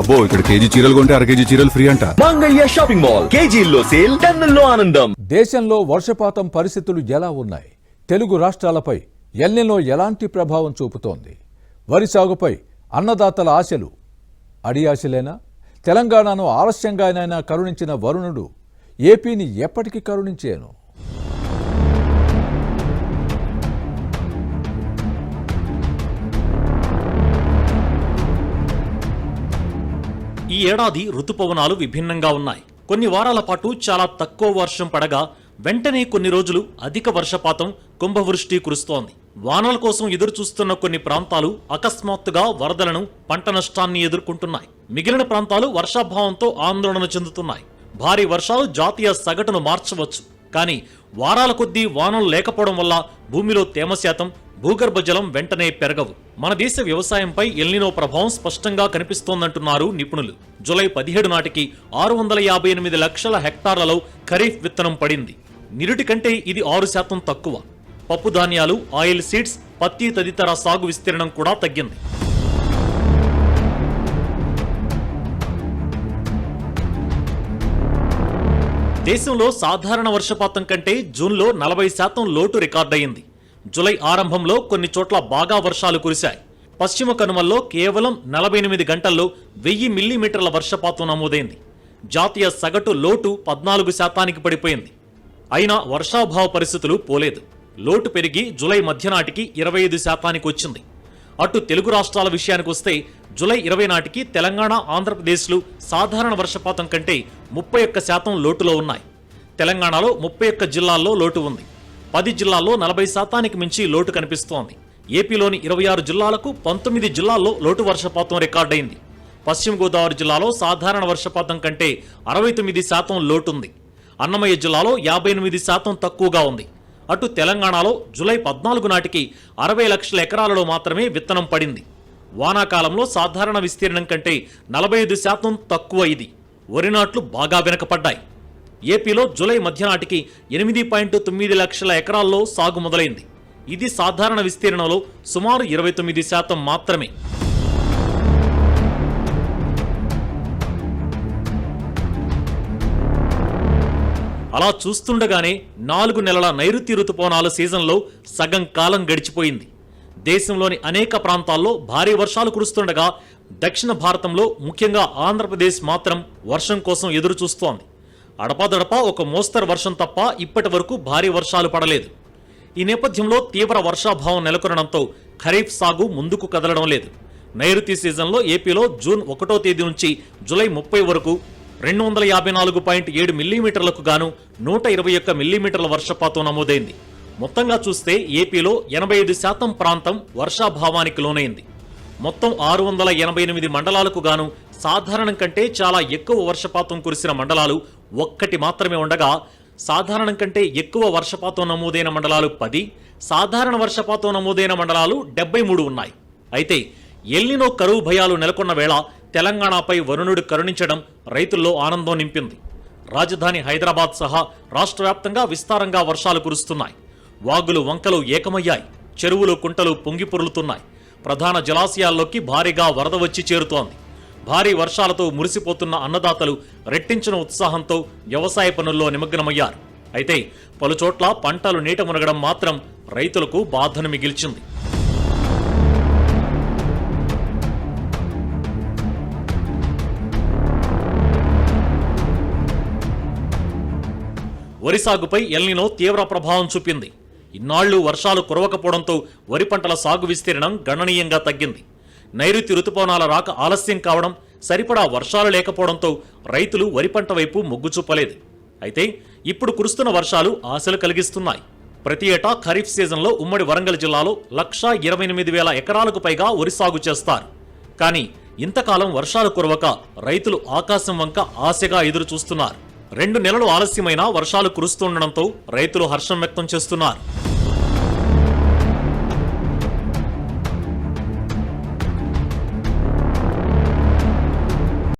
అబ్బో ఇక్కడ కేజీ చీరలు కొంటే అర కేజీ చీరలు ఫ్రీ అంట. మంగళ్య షాపింగ్ మాల్, కేజీల్లో సేల్, టన్నుల్లో ఆనందం. దేశంలో వర్షపాతం పరిస్థితులు ఎలా ఉన్నాయి? తెలుగు రాష్ట్రాలపై ఎల్నినో ఎలాంటి ప్రభావం చూపుతోంది? వరి సాగుపై అన్నదాతల ఆశలు అడియాశలేనా? తెలంగాణను ఆలస్యంగానైనా కరుణించిన వరుణుడు ఏపీని ఎప్పటికీ కరుణించేను? ఈ ఏడాది ఋతుపవనాలు విభిన్నంగా ఉన్నాయి. కొన్ని వారాల పాటు చాలా తక్కువ వర్షం పడగా వెంటనే కొన్ని రోజులు అధిక వర్షపాతం, కుంభవృష్టి కురుస్తోంది. వానల కోసం ఎదురు చూస్తున్న కొన్ని ప్రాంతాలు అకస్మాత్తుగా వరదలను, పంట నష్టాన్ని ఎదుర్కొంటున్నాయి. మిగిలిన ప్రాంతాలు వర్షాభావంతో ఆందోళన చెందుతున్నాయి. భారీ వర్షాలు జాతీయ సగటును మార్చవచ్చు, కానీ వారాల కొద్దీ వానలు లేకపోవడం వల్ల భూమిలో తేమ శాతం, భూగర్భ జలం వెంటనే పెరగవు. మన దేశ వ్యవసాయంపై ఎల్నినో ప్రభావం స్పష్టంగా కనిపిస్తోందంటున్నారు నిపుణులు. జూలై 17 నాటికి 658 లక్షల హెక్టార్లలో ఖరీఫ్ విత్తనం పడింది. నిరుటి కంటే ఇది 6% తక్కువ. పప్పు ధాన్యాలు, ఆయిల్ సీడ్స్, పత్తి తదితర సాగు విస్తీర్ణం కూడా తగ్గింది. దేశంలో సాధారణ వర్షపాతం కంటే జూన్లో 40% లోటు రికార్డయింది. జూలై ఆరంభంలో కొన్ని చోట్ల బాగా వర్షాలు కురిశాయి. పశ్చిమ కనుమల్లో కేవలం 48 గంటల్లో 1000 మిల్లీమీటర్ల వర్షపాతం నమోదైంది. జాతీయ సగటు లోటు 14% పడిపోయింది. అయినా వర్షాభావ పరిస్థితులు పోలేదు. లోటు పెరిగి జూలై మధ్య నాటికి 25% వచ్చింది. అటు తెలుగు రాష్ట్రాల విషయానికి వస్తే జూలై 20 నాటికి తెలంగాణ, ఆంధ్రప్రదేశ్లు సాధారణ వర్షపాతం కంటే 31% లోటులో ఉన్నాయి. తెలంగాణలో 31 జిల్లాల్లో లోటు ఉంది. 10 జిల్లాల్లో 40% మించి లోటు కనిపిస్తోంది. ఏపీలోని 26 జిల్లాలకు 19 జిల్లాల్లో లోటు వర్షపాతం రికార్డైంది. పశ్చిమ గోదావరి జిల్లాలో సాధారణ వర్షపాతం కంటే 69% లోటుంది. అన్నమయ్య జిల్లాలో 58% తక్కువగా ఉంది. అటు తెలంగాణలో జూలై 14 నాటికి 60 లక్షల ఎకరాలలో మాత్రమే విత్తనం పడింది. వానాకాలంలో సాధారణ విస్తీర్ణం కంటే 45% తక్కువ ఇది. వరి నాట్లు బాగా వెనకపడ్డాయి. ఏపీలో జూలై మధ్య నాటికి 8.9 లక్షల ఎకరాల్లో సాగు మొదలైంది. ఇది సాధారణ విస్తీర్ణంలో సుమారు 29% మాత్రమే. అలా చూస్తుండగానే 4 నెలల నైరుతి ఋతుపవనాల సీజన్లో సగం కాలం గడిచిపోయింది. దేశంలోని అనేక ప్రాంతాల్లో భారీ వర్షాలు కురుస్తుండగా దక్షిణ భారతంలో, ముఖ్యంగా ఆంధ్రప్రదేశ్ మాత్రం వర్షం కోసం ఎదురు చూస్తోంది. అడపాదడపా ఒక మోస్తరు వర్షం తప్ప ఇప్పటి వరకు భారీ వర్షాలు పడలేదు. ఈ నేపథ్యంలో తీవ్ర వర్షాభావం నెలకొనడంతో ఖరీఫ్ సాగు ముందుకు కదలడం లేదు. నైరుతి సీజన్లో ఏపీలో జూన్ 1వ తేదీ నుంచి జూలై 30 వరకు 254.7 మిల్లీమీటర్లకు గాను 121 మిల్లీమీటర్ల వర్షపాతం నమోదైంది. మొత్తంగా చూస్తే ఏపీలో 85% ప్రాంతం వర్షాభావానికి లోనైంది. మొత్తం 688 మండలాలకు గాను సాధారణం కంటే చాలా ఎక్కువ వర్షపాతం కురిసిన మండలాలు 1 మాత్రమే ఉండగా, సాధారణం కంటే ఎక్కువ వర్షపాతం నమోదైన మండలాలు 10, సాధారణ వర్షపాతం నమోదైన మండలాలు 73 ఉన్నాయి. అయితే ఎల్నినో కరువు భయాలు నెలకొన్న వేళ తెలంగాణపై వరుణుడు కరుణించడం రైతుల్లో ఆనందం నింపింది. రాజధాని హైదరాబాద్ సహా రాష్ట్ర వ్యాప్తంగా విస్తారంగా వర్షాలు కురుస్తున్నాయి. వాగులు, వంకలు ఏకమయ్యాయి. చెరువులు, కుంటలు పొంగి పొర్లుతున్నాయి. ప్రధాన జలాశయాల్లోకి భారీగా వరద వచ్చి చేరుతోంది. భారీ వర్షాలతో మురిసిపోతున్న అన్నదాతలు రెట్టించిన ఉత్సాహంతో వ్యవసాయ పనుల్లో నిమగ్నమయ్యారు. అయితే పలుచోట్ల పంటలు నీట మునగడం మాత్రం రైతులకు బాధను మిగిల్చింది. వరి సాగుపై ఎల్నినో తీవ్ర ప్రభావం చూపింది. ఇన్నాళ్లు వర్షాలు కురవకపోవడంతో వరి పంటల సాగు విస్తీర్ణం గణనీయంగా తగ్గింది. నైరుతి ఋతుపవనాల రాక ఆలస్యం కావడం, సరిపడా వర్షాలు లేకపోవడంతో రైతులు వరి పంట వైపు మొగ్గు చూపలేదు. అయితే ఇప్పుడు కురుస్తున్న వర్షాలు ఆశలు కలిగిస్తున్నాయి. ప్రతి ఏటా ఖరీఫ్ సీజన్లో ఉమ్మడి వరంగల్ జిల్లాలో 128,000 ఎకరాలకు పైగా వరి సాగు చేస్తారు. కానీ ఇంతకాలం వర్షాలు కురవక రైతులు ఆకాశం వంక ఆశగా ఎదురు చూస్తున్నారు. 2 నెలలు ఆలస్యమైనా వర్షాలు కురుస్తుండడంతో రైతులు హర్షం వ్యక్తం చేస్తున్నారు.